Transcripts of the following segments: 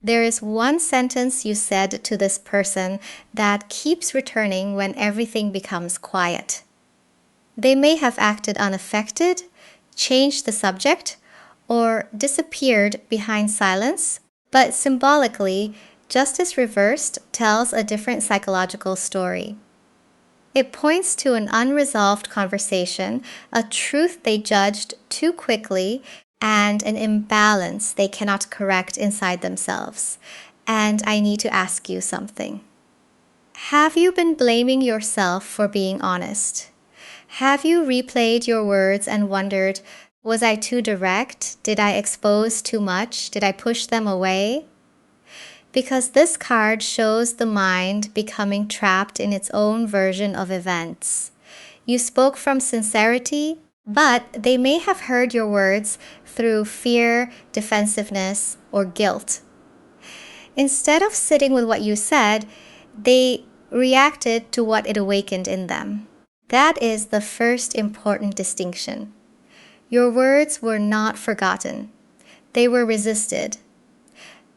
There is one sentence you said to this person that keeps returning when everything becomes quiet. They may have acted unaffected, changed the subject, or disappeared behind silence, but symbolically, justice reversed tells a different psychological story. It points to an unresolved conversation, a truth they judged too quickly, and an imbalance they cannot correct inside themselves. And I need to ask you something. Have you been blaming yourself for being honest? Have you replayed your words and wondered, was I too direct? Did I expose too much? Did I push them away? Because this card shows the mind becoming trapped in its own version of events. You spoke from sincerity, but they may have heard your words through fear, defensiveness, or guilt. Instead of sitting with what you said, they reacted to what it awakened in them. That is the first important distinction. Your words were not forgotten. They were resisted.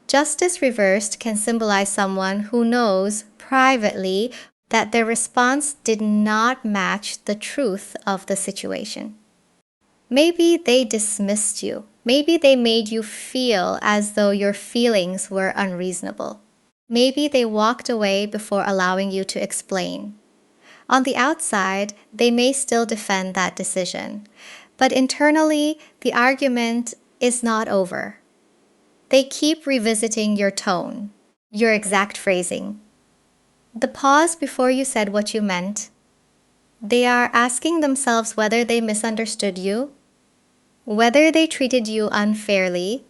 Justice reversed can symbolize someone who knows privately that their response did not match the truth of the situation. Maybe they dismissed you. Maybe they made you feel as though your feelings were unreasonable. Maybe they walked away before allowing you to explain. On the outside, they may still defend that decision, but internally, the argument is not over. They keep revisiting your tone, your exact phrasing, the pause before you said what you meant. They are asking themselves whether they misunderstood you, whether they treated you unfairly,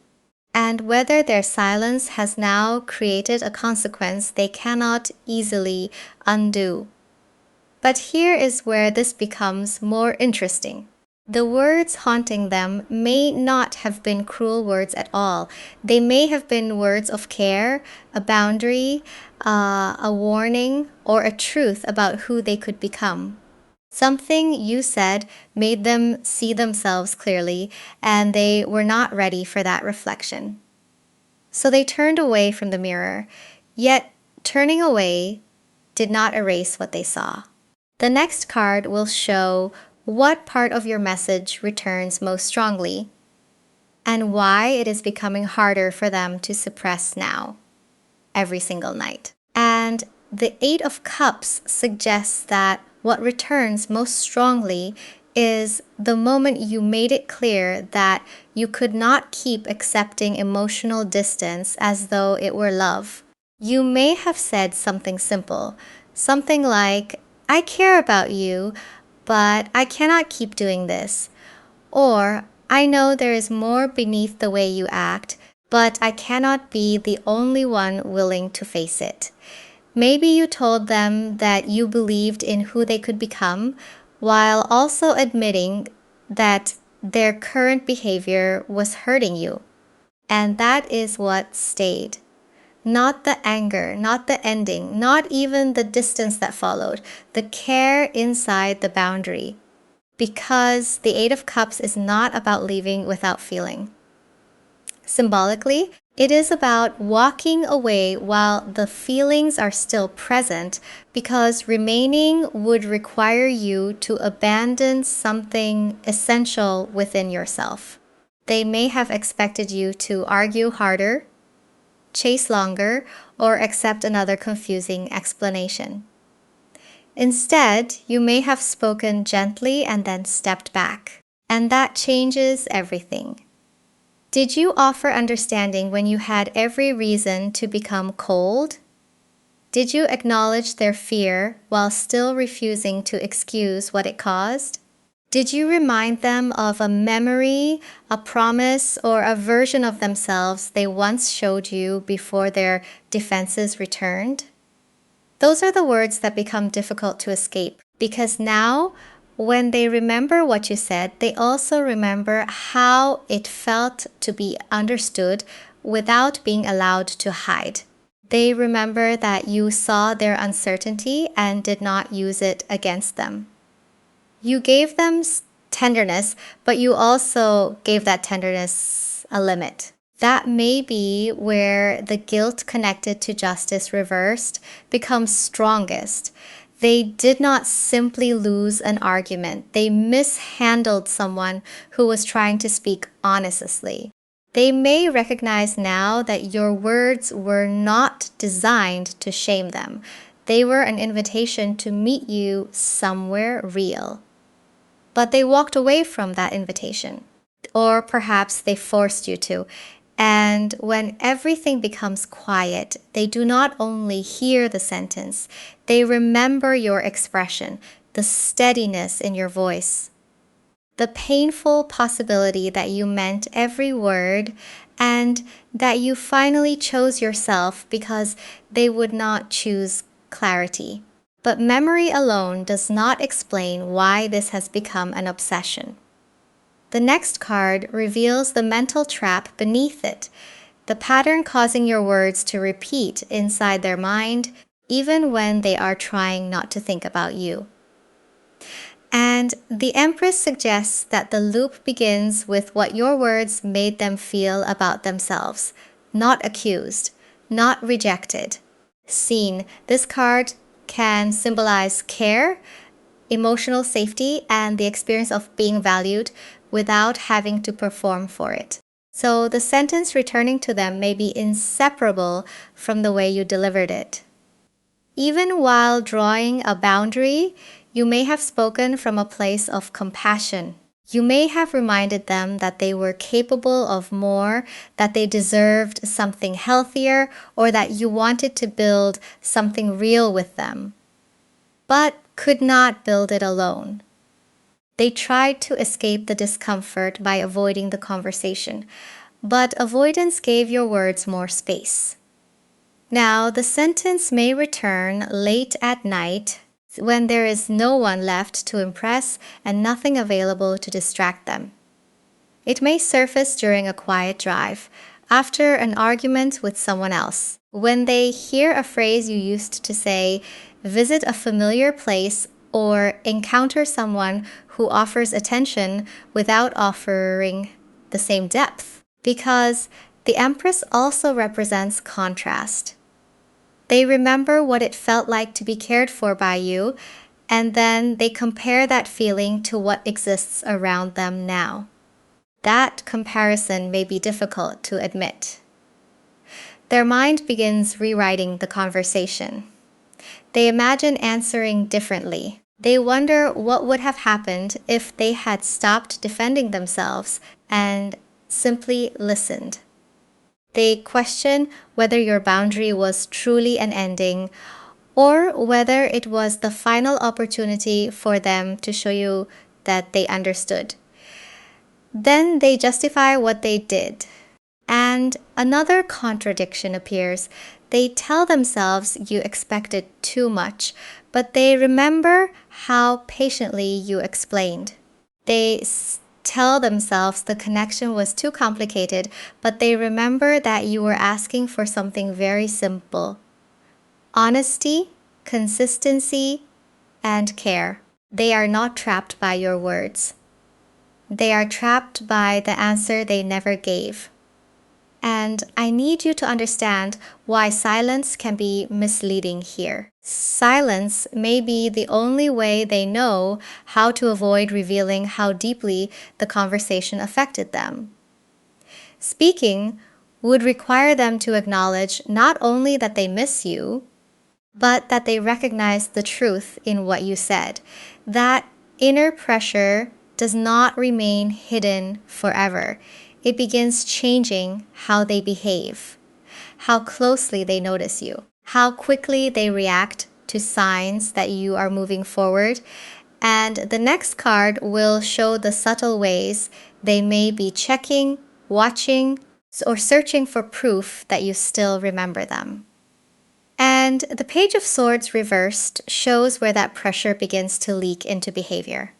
and whether their silence has now created a consequence they cannot easily undo. But here is where this becomes more interesting. The words haunting them may not have been cruel words at all. They may have been words of care, a boundary, a warning, or a truth about who they could become. Something you said made them see themselves clearly, and they were not ready for that reflection. So they turned away from the mirror, yet turning away did not erase what they saw. The next card will show what part of your message returns most strongly and why it is becoming harder for them to suppress now, every single night. And the Eight of Cups suggests that what returns most strongly is the moment you made it clear that you could not keep accepting emotional distance as though it were love. You may have said something simple, something like, I care about you, but I cannot keep doing this. Or, I know there is more beneath the way you act, but I cannot be the only one willing to face it. Maybe you told them that you believed in who they could become, while also admitting that their current behavior was hurting you. And that is what stayed. Not the anger, not the ending, not even the distance that followed, the care inside the boundary. Because the Eight of Cups is not about leaving without feeling. Symbolically, it is about walking away while the feelings are still present, because remaining would require you to abandon something essential within yourself. They may have expected you to argue harder, chase longer, or accept another confusing explanation. Instead, you may have spoken gently and then stepped back, and that changes everything. Did you offer understanding when you had every reason to become cold? Did you acknowledge their fear while still refusing to excuse what it caused? Did you remind them of a memory, a promise, or a version of themselves they once showed you before their defenses returned? Those are the words that become difficult to escape, because now, when they remember what you said, they also remember how it felt to be understood without being allowed to hide. They remember that you saw their uncertainty and did not use it against them. You gave them tenderness, but you also gave that tenderness a limit. That may be where the guilt connected to justice reversed becomes strongest. They did not simply lose an argument, they mishandled someone who was trying to speak honestly. They may recognize now that your words were not designed to shame them. They were an invitation to meet you somewhere real. But they walked away from that invitation. Or perhaps they forced you to. And when everything becomes quiet, they do not only hear the sentence, they remember your expression, the steadiness in your voice, the painful possibility that you meant every word, and that you finally chose yourself because they would not choose clarity. But memory alone does not explain why this has become an obsession. The next card reveals the mental trap beneath it, the pattern causing your words to repeat inside their mind, even when they are trying not to think about you. And the Empress suggests that the loop begins with what your words made them feel about themselves, not accused, not rejected. Seen, this card can symbolize care, emotional safety, and the experience of being valued without having to perform for it. So the sentence returning to them may be inseparable from the way you delivered it. Even while drawing a boundary, you may have spoken from a place of compassion. You may have reminded them that they were capable of more, that they deserved something healthier, or that you wanted to build something real with them, but could not build it alone. They tried to escape the discomfort by avoiding the conversation, but avoidance gave your words more space. Now, the sentence may return late at night when there is no one left to impress and nothing available to distract them. It may surface during a quiet drive, after an argument with someone else, when they hear a phrase you used to say, visit a familiar place, or encounter someone who offers attention without offering the same depth. Because the Empress also represents contrast. They remember what it felt like to be cared for by you, and then they compare that feeling to what exists around them now. That comparison may be difficult to admit. Their mind begins rewriting the conversation. They imagine answering differently. They wonder what would have happened if they had stopped defending themselves and simply listened. They question whether your boundary was truly an ending or whether it was the final opportunity for them to show you that they understood. Then they justify what they did. And another contradiction appears. They tell themselves you expected too much, but they remember how patiently you explained. They tell themselves the connection was too complicated, but they remember that you were asking for something very simple: honesty, consistency, and care. They are not trapped by your words. They are trapped by the answer they never gave. And I need you to understand why silence can be misleading here. Silence may be the only way they know how to avoid revealing how deeply the conversation affected them. Speaking would require them to acknowledge not only that they miss you, but that they recognize the truth in what you said. That inner pressure does not remain hidden forever. It begins changing how they behave, how closely they notice you, how quickly they react to signs that you are moving forward. And the next card will show the subtle ways they may be checking, watching, or searching for proof that you still remember them. And the Page of Swords reversed shows where that pressure begins to leak into behavior.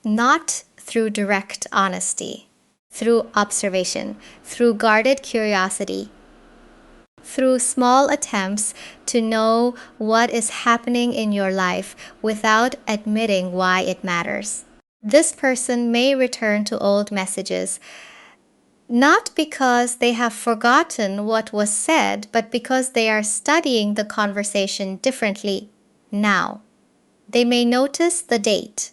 Not through direct honesty, through observation, through guarded curiosity, through small attempts to know what is happening in your life without admitting why it matters. This person may return to old messages Not because they have forgotten what was said, but because they are studying the conversation differently now. They may notice the date,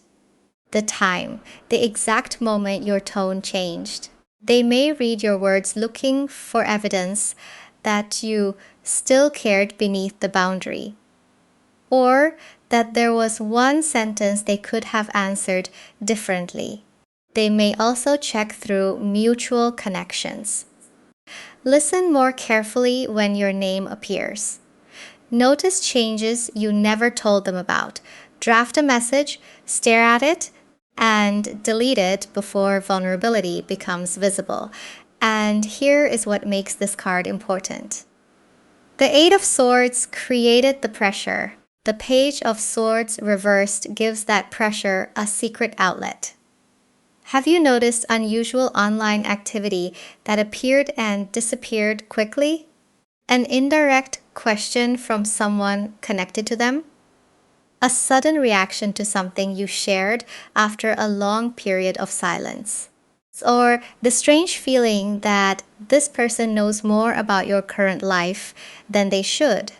the time, the exact moment your tone changed. They may read your words looking for evidence that you still cared beneath the boundary, or that there was one sentence they could have answered differently. They may also check through mutual connections. Listen more carefully when your name appears. Notice changes you never told them about. Draft a message, stare at it, and delete it before vulnerability becomes visible. And here is what makes this card important. The Eight of Swords created the pressure. The Page of Swords reversed gives that pressure a secret outlet. Have you noticed unusual online activity that appeared and disappeared quickly? An indirect question from someone connected to them? A sudden reaction to something you shared after a long period of silence? Or the strange feeling that this person knows more about your current life than they should?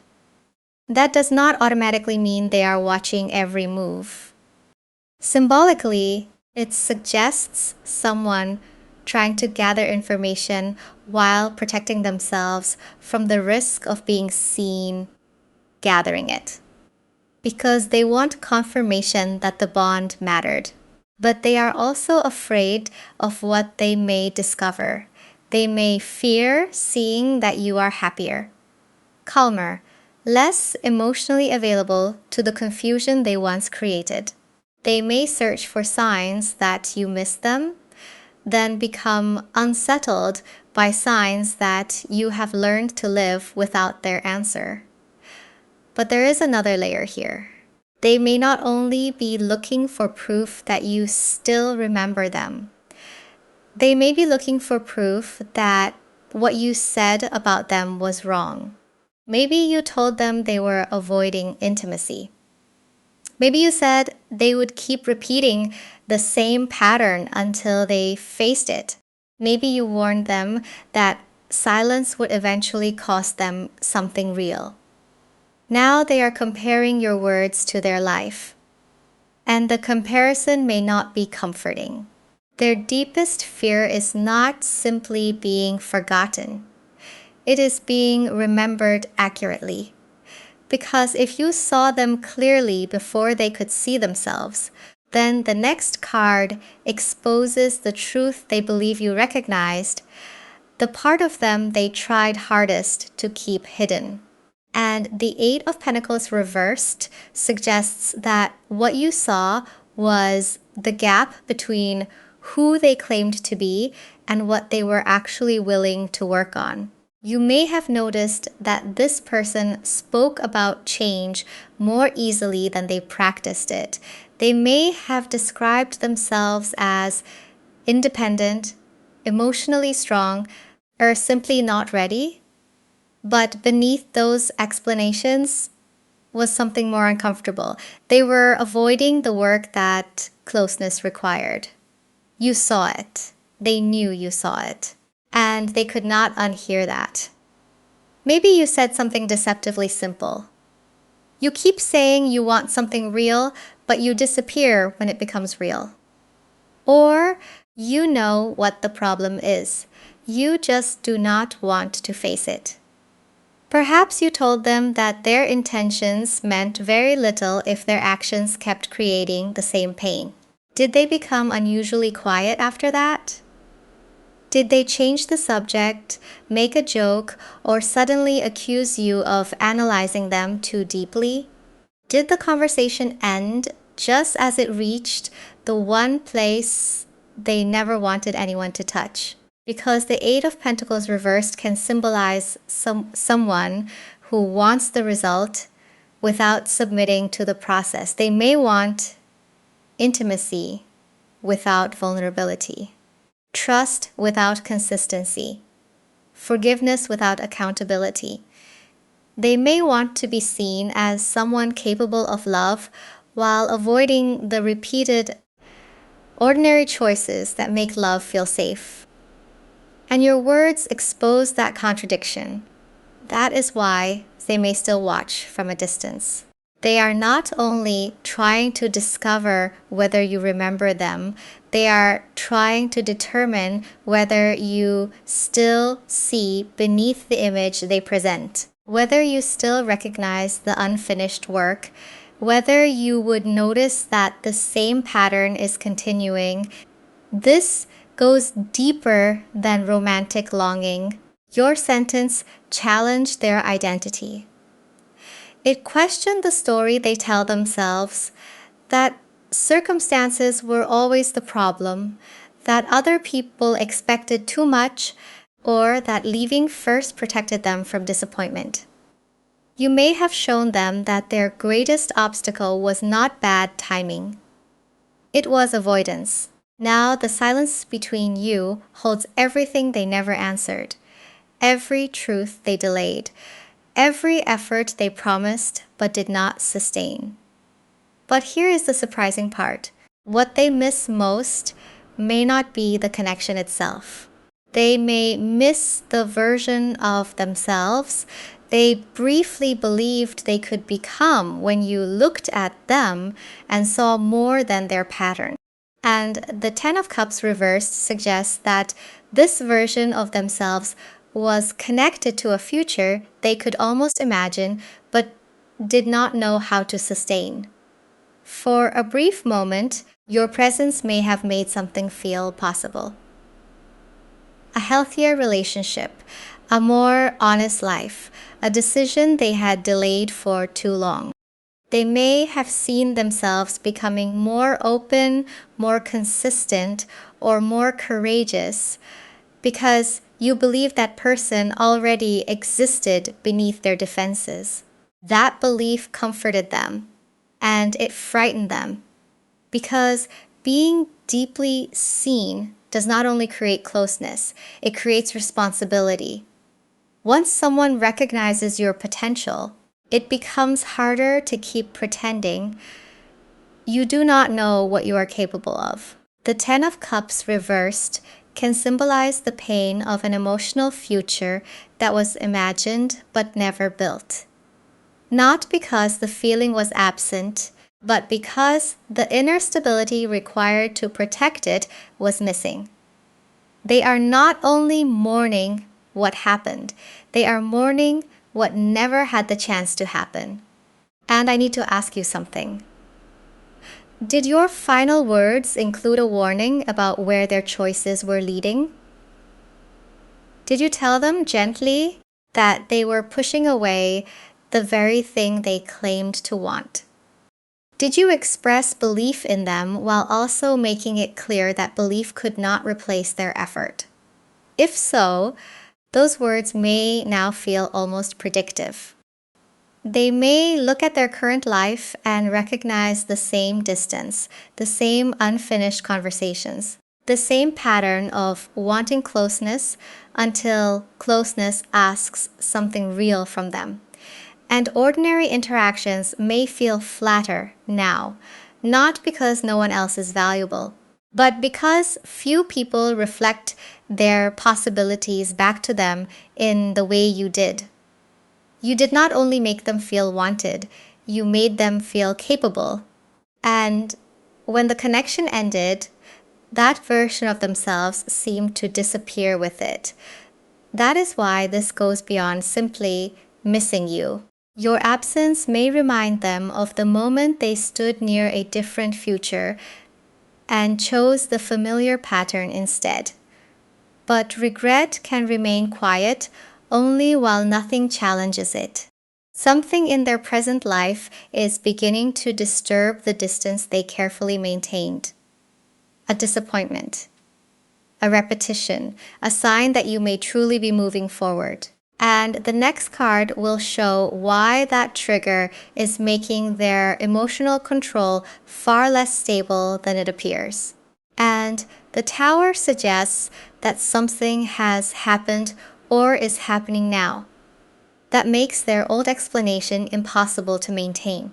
That does not automatically mean they are watching every move. Symbolically, it suggests someone trying to gather information while protecting themselves from the risk of being seen gathering it. Because they want confirmation that the bond mattered. But they are also afraid of what they may discover. They may fear seeing that you are happier, calmer, less emotionally available to the confusion they once created. They may search for signs that you miss them, then become unsettled by signs that you have learned to live without their answer. But there is another layer here. They may not only be looking for proof that you still remember them. They may be looking for proof that what you said about them was wrong. Maybe you told them they were avoiding intimacy. Maybe you said they would keep repeating the same pattern until they faced it. Maybe you warned them that silence would eventually cost them something real. Now they are comparing your words to their life. And the comparison may not be comforting. Their deepest fear is not simply being forgotten. It is being remembered accurately. Because if you saw them clearly before they could see themselves, then the next card exposes the truth they believe you recognized, the part of them they tried hardest to keep hidden. And the Eight of Pentacles reversed suggests that what you saw was the gap between who they claimed to be and what they were actually willing to work on. You may have noticed that this person spoke about change more easily than they practiced it. They may have described themselves as independent, emotionally strong, or simply not ready. But beneath those explanations was something more uncomfortable. They were avoiding the work that closeness required. You saw it. They knew you saw it. And they could not unhear that. Maybe you said something deceptively simple. You keep saying you want something real, but you disappear when it becomes real. Or you know what the problem is. You just do not want to face it. Perhaps you told them that their intentions meant very little if their actions kept creating the same pain. Did they become unusually quiet after that? Did they change the subject, make a joke, or suddenly accuse you of analyzing them too deeply? Did the conversation end just as it reached the one place they never wanted anyone to touch? Because the Eight of Pentacles reversed can symbolize someone who wants the result without submitting to the process. They may want intimacy without vulnerability, trust without consistency, forgiveness without accountability. They may want to be seen as someone capable of love while avoiding the repeated, ordinary choices that make love feel safe. And your words expose that contradiction. That is why they may still watch from a distance. They are not only trying to discover whether you remember them, they are trying to determine whether you still see beneath the image they present, whether you still recognize the unfinished work, whether you would notice that the same pattern is continuing. This goes deeper than romantic longing. Your sentence challenged their identity. It questioned the story they tell themselves, that circumstances were always the problem, that other people expected too much, or that leaving first protected them from disappointment. You may have shown them that their greatest obstacle was not bad timing. It was avoidance. Now the silence between you holds everything they never answered, every truth they delayed, every effort they promised but did not sustain. But here is the surprising part. What they miss most may not be the connection itself. They may miss the version of themselves they briefly believed they could become when you looked at them and saw more than their pattern. And the Ten of Cups reversed suggests that this version of themselves was connected to a future they could almost imagine but did not know how to sustain. For a brief moment, your presence may have made something feel possible. A healthier relationship, a more honest life, a decision they had delayed for too long. They may have seen themselves becoming more open, more consistent, or more courageous because you believe that person already existed beneath their defenses. That belief comforted them, and it frightened them, because being deeply seen does not only create closeness, it creates responsibility. Once someone recognizes your potential, it becomes harder to keep pretending you do not know what you are capable of. The Ten of Cups reversed can symbolize the pain of an emotional future that was imagined but never built. Not because the feeling was absent, but because the inner stability required to protect it was missing. They are not only mourning what happened, they are mourning what never had the chance to happen. And I need to ask you something. Did your final words include a warning about where their choices were leading? Did you tell them gently that they were pushing away the very thing they claimed to want? Did you express belief in them while also making it clear that belief could not replace their effort? If so, those words may now feel almost predictive. They may look at their current life and recognize the same distance, the same unfinished conversations, the same pattern of wanting closeness until closeness asks something real from them. And ordinary interactions may feel flatter now, not because no one else is valuable, but because few people reflect their possibilities back to them in the way you did. You did not only make them feel wanted, you made them feel capable. And when the connection ended, that version of themselves seemed to disappear with it. That is why this goes beyond simply missing you. Your absence may remind them of the moment they stood near a different future and chose the familiar pattern instead. But regret can remain quiet only while nothing challenges it. Something in their present life is beginning to disturb the distance they carefully maintained. A disappointment, a repetition, a sign that you may truly be moving forward. And the next card will show why that trigger is making their emotional control far less stable than it appears. And the Tower suggests that something has happened or is happening now that makes their old explanation impossible to maintain.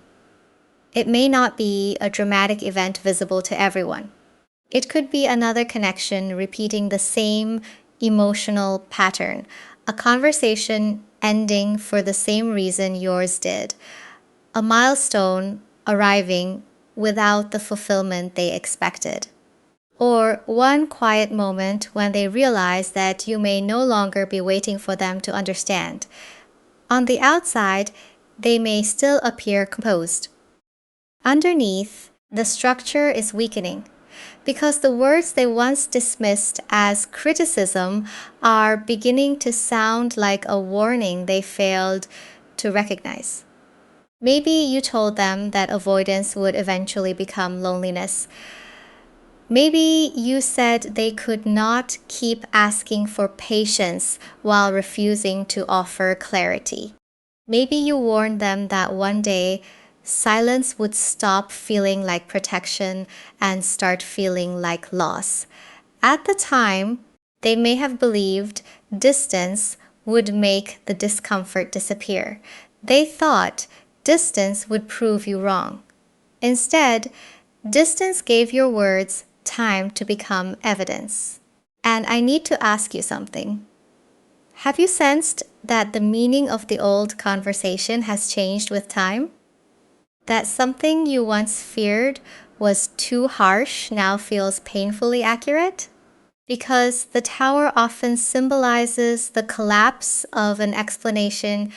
It may not be a dramatic event visible to everyone. It could be another connection repeating the same emotional pattern, a conversation ending for the same reason yours did, a milestone arriving without the fulfillment they expected, or one quiet moment when they realize that you may no longer be waiting for them to understand. On the outside, they may still appear composed. Underneath, the structure is weakening because the words they once dismissed as criticism are beginning to sound like a warning they failed to recognize. Maybe you told them that avoidance would eventually become loneliness. Maybe you said they could not keep asking for patience while refusing to offer clarity. Maybe you warned them that one day silence would stop feeling like protection and start feeling like loss. At the time, they may have believed distance would make the discomfort disappear. They thought distance would prove you wrong. Instead, distance gave your words time to become evidence. And I need to ask you something. Have you sensed that the meaning of the old conversation has changed with time? That something you once feared was too harsh now feels painfully accurate? Because the tower often symbolizes the collapse of an explanation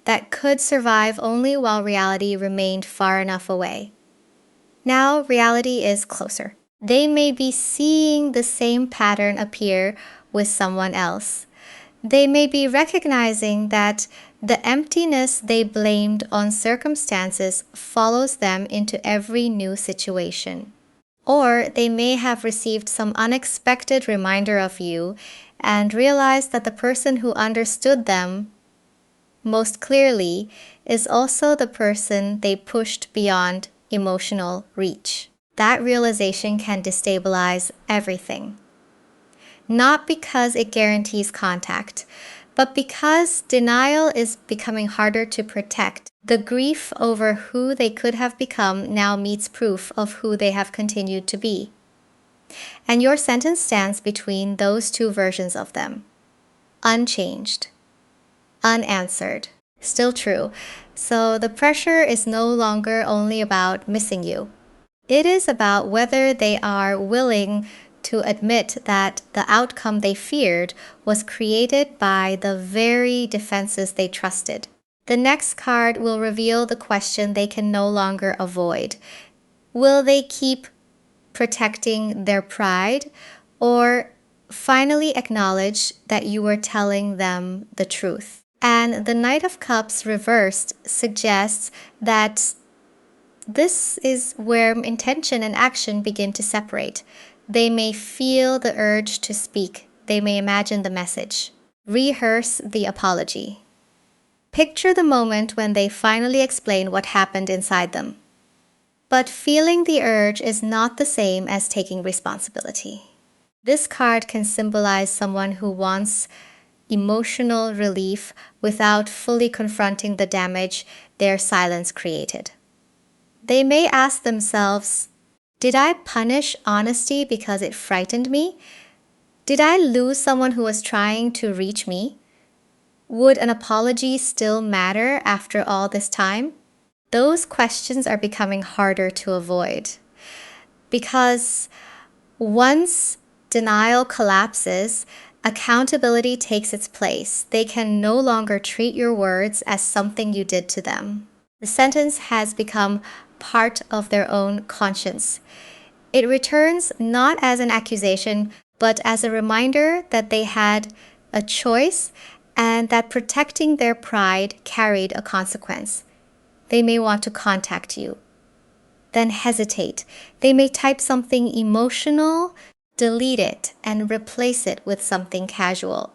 that could survive only while reality remained far enough away. Now reality is closer. They may be seeing the same pattern appear with someone else. They may be recognizing that the emptiness they blamed on circumstances follows them into every new situation. Or they may have received some unexpected reminder of you and realized that the person who understood them most clearly is also the person they pushed beyond emotional reach. That realization can destabilize everything. Not because it guarantees contact, but because denial is becoming harder to protect. The grief over who they could have become now meets proof of who they have continued to be. And your sentence stands between those two versions of them. Unchanged. Unanswered. Still true. So the pressure is no longer only about missing you. It is about whether they are willing to admit that the outcome they feared was created by the very defenses they trusted. The next card will reveal the question they can no longer avoid. Will they keep protecting their pride or finally acknowledge that you were telling them the truth? And the Knight of Cups reversed suggests that this is where intention and action begin to separate. They may feel the urge to speak. They may imagine the message. Rehearse the apology. Picture the moment when they finally explain what happened inside them. But feeling the urge is not the same as taking responsibility. This card can symbolize someone who wants emotional relief without fully confronting the damage their silence created. They may ask themselves, did I punish honesty because it frightened me? Did I lose someone who was trying to reach me? Would an apology still matter after all this time? Those questions are becoming harder to avoid because once denial collapses, accountability takes its place. They can no longer treat your words as something you did to them. The sentence has become part of their own conscience. It returns not as an accusation, but as a reminder that they had a choice and that protecting their pride carried a consequence. They may want to contact you, then hesitate. They may type something emotional, delete it, and replace it with something casual.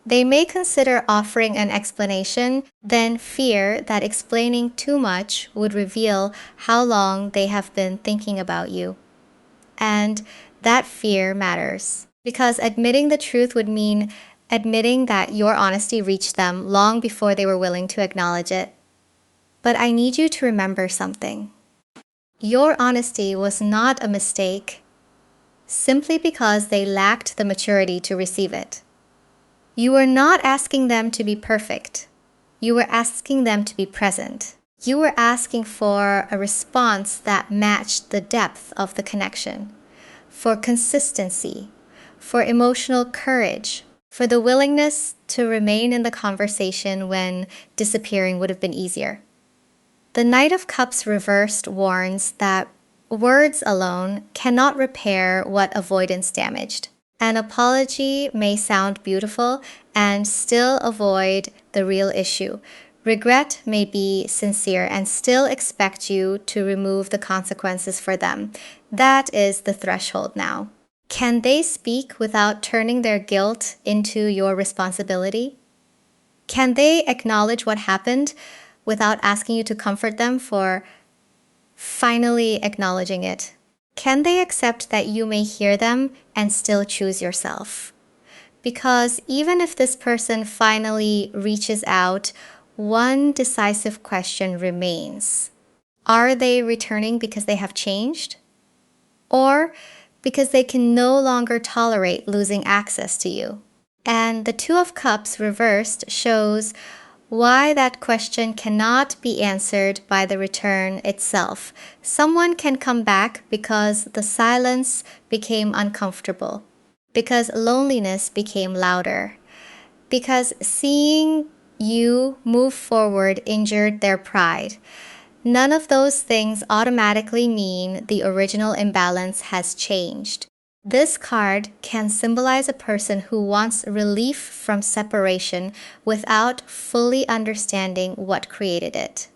They may consider offering an explanation, then fear that explaining too much would reveal how long they have been thinking about you. And that fear matters, because admitting the truth would mean admitting that your honesty reached them long before they were willing to acknowledge it. But I need you to remember something. Your honesty was not a mistake. simply because they lacked the maturity to receive it. You were not asking them to be perfect. You were asking them to be present. You were asking for a response that matched the depth of the connection, for consistency, for emotional courage, for the willingness to remain in the conversation when disappearing would have been easier. The Knight of Cups reversed warns that words alone cannot repair what avoidance damaged. An apology may sound beautiful and still avoid the real issue. Regret may be sincere and still expect you to remove the consequences for them. That is the threshold now. Can they speak without turning their guilt into your responsibility? Can they acknowledge what happened without asking you to comfort them for finally acknowledging it? Can they accept that you may hear them and still choose yourself? Because even if this person finally reaches out, one decisive question remains. Are they returning because they have changed? Or because they can no longer tolerate losing access to you? And the Two of Cups reversed shows why that question cannot be answered by the return itself. Someone can come back because the silence became uncomfortable, because loneliness became louder, because seeing you move forward injured their pride. None of those things automatically mean the original imbalance has changed. This card can symbolize a person who wants relief from separation without fully understanding what created it.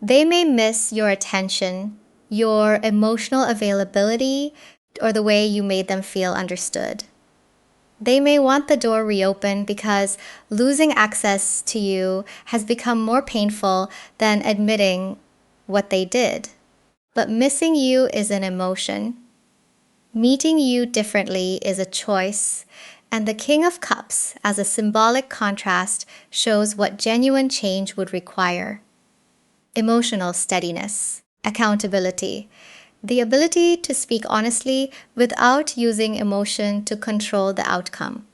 They may miss your attention, your emotional availability, or the way you made them feel understood. They may want the door reopened because losing access to you has become more painful than admitting what they did. But missing you is an emotion. Meeting you differently is a choice, and the King of Cups, as a symbolic contrast, shows what genuine change would require. Emotional steadiness, accountability, the ability to speak honestly without using emotion to control the outcome.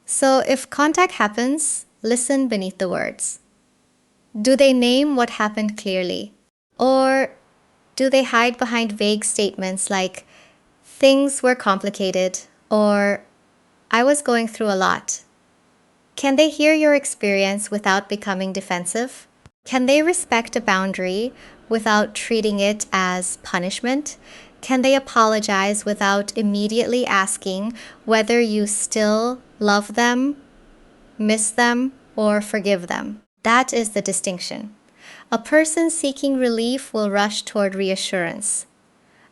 So if contact happens, listen beneath the words. Do they name what happened clearly? Or do they hide behind vague statements like, things were complicated, or I was going through a lot? Can they hear your experience without becoming defensive? Can they respect a boundary without treating it as punishment? Can they apologize without immediately asking whether you still love them, miss them, or forgive them? That is the distinction. A person seeking relief will rush toward reassurance.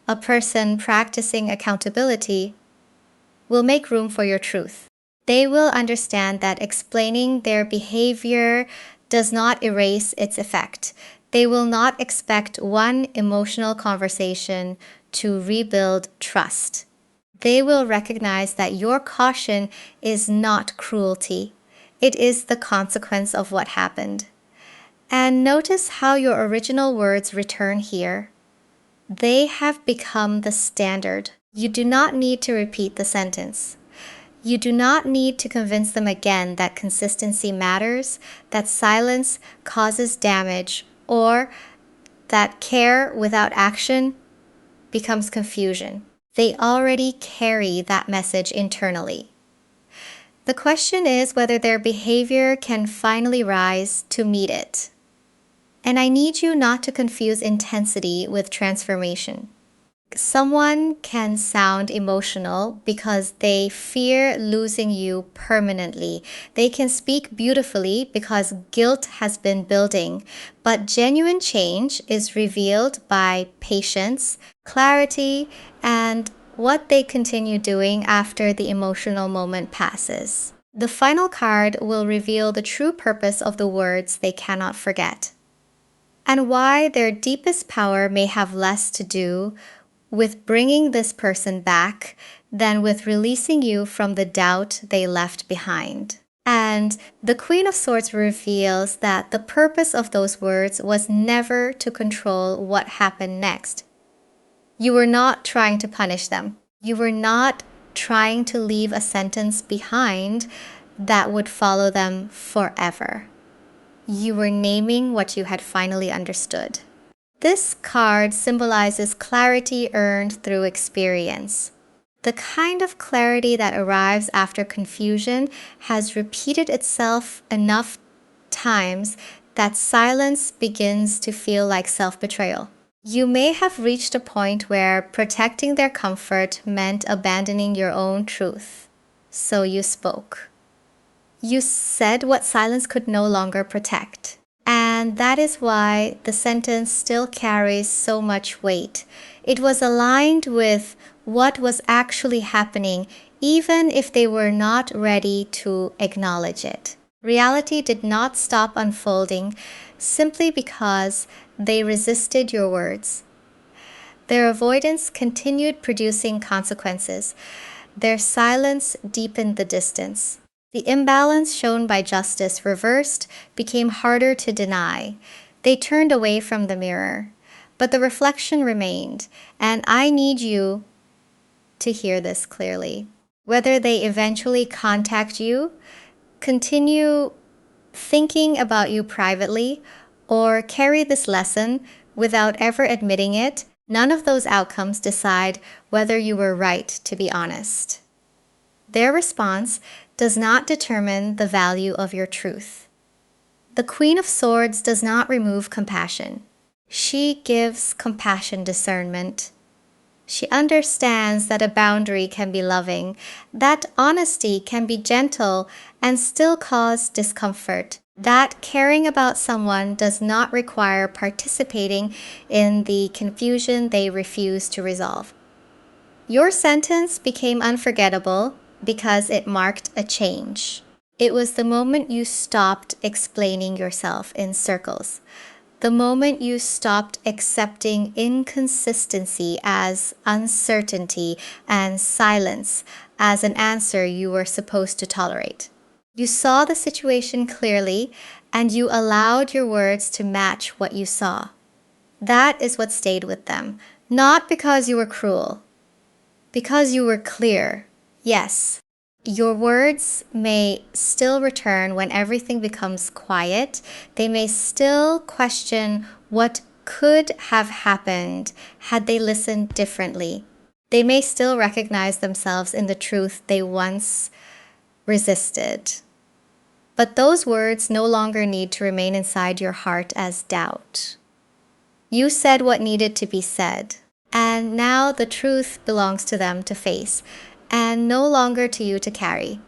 A person practicing accountability will make room for your truth. They will understand that explaining their behavior does not erase its effect. They will not expect one emotional conversation to rebuild trust. They will recognize that your caution is not cruelty. It is the consequence of what happened. And notice how your original words return here. They have become the standard. You do not need to repeat the sentence. You do not need to convince them again that consistency matters, that silence causes damage, or that care without action becomes confusion. They already carry that message internally. The question is whether their behavior can finally rise to meet it. And I need you not to confuse intensity with transformation. Someone can sound emotional because they fear losing you permanently. They can speak beautifully because guilt has been building. But genuine change is revealed by patience, clarity, and what they continue doing after the emotional moment passes. The final card will reveal the true purpose of the words they cannot forget, and why their deepest power may have less to do with bringing this person back than with releasing you from the doubt they left behind. And the Queen of Swords reveals that the purpose of those words was never to control what happened next. You were not trying to punish them. You were not trying to leave a sentence behind that would follow them forever. You were naming what you had finally understood. This card symbolizes clarity earned through experience. The kind of clarity that arrives after confusion has repeated itself enough times that silence begins to feel like self-betrayal. You may have reached a point where protecting their comfort meant abandoning your own truth. So you spoke. You said what silence could no longer protect. And that is why the sentence still carries so much weight. It was aligned with what was actually happening, even if they were not ready to acknowledge it. Reality did not stop unfolding simply because they resisted your words. Their avoidance continued producing consequences. Their silence deepened the distance. The imbalance shown by justice reversed became harder to deny. They turned away from the mirror, but the reflection remained, and I need you to hear this clearly. Whether they eventually contact you, continue thinking about you privately, or carry this lesson without ever admitting it, none of those outcomes decide whether you were right to be honest. Their response does not determine the value of your truth. The Queen of Swords does not remove compassion. She gives compassion discernment. She understands that a boundary can be loving, that honesty can be gentle and still cause discomfort, that caring about someone does not require participating in the confusion they refuse to resolve. Your sentence became unforgettable because it marked a change. It was the moment you stopped explaining yourself in circles. The moment you stopped accepting inconsistency as uncertainty and silence as an answer you were supposed to tolerate. You saw the situation clearly and you allowed your words to match what you saw. That is what stayed with them, not because you were cruel, because you were clear. Yes, your words may still return when everything becomes quiet. They may still question what could have happened had they listened differently. They may still recognize themselves in the truth they once resisted. But those words no longer need to remain inside your heart as doubt. You said what needed to be said, and now the truth belongs to them to face, and no longer to you to carry.